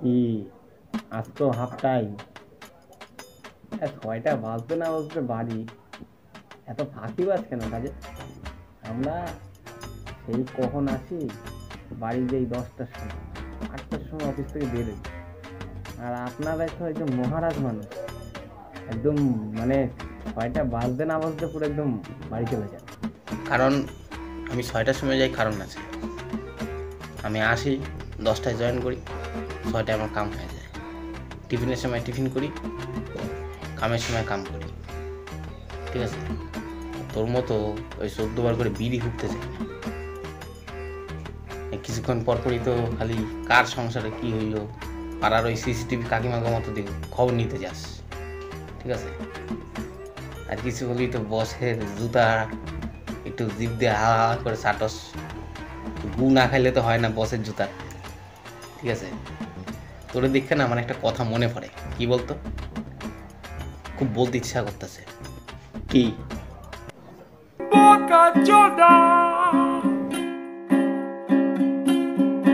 কি আজ তো হাফ টাইম, 6টা বাজতে না বাজতে বাড়ি, এত ফাঁকিবাজ কেন কাজে? আমরা সেই কখন আসি, বাড়ি যাই 10টার সময়, 8টার সময় অফিস থেকে বেরোই। আর আপনারা তো একদম মহারাজ মানুষ, একদম মানে 6টা বাজতে না বাজতে পুরো একদম বাড়ি চলে যান। কারণ আমি 6টার সময় যাই, কারণ আছে। আমি আসি 10টায় জয়েন করি, 6টায় আমার কাম হয়ে যায়। টিফিনের সময় টিফিন করি, কামের সময় কাম করি, ঠিক আছে? তোর মতো ওই 14বার করে বিড়ি হুকতে চাই না। কিছুক্ষণ পরপরই তো খালি কার সংসারে কি হইলো, পাড়ার ওই সিসিটিভি কাকিমাকে মতো দিকে খবর নিতে যাস, ঠিক আছে? আর কিছু হলেই তো বসের জুতা একটু জিভ দিয়ে হা হা করে চাটস। গু না খাইলে তো হয় না বসের জুতা, ঠিক আছে? তোরে দেখে না আমার একটা কথা মনে পড়ে। কি বলতো? খুব বলতে ইচ্ছা করতেছে। কি? Boca Joda!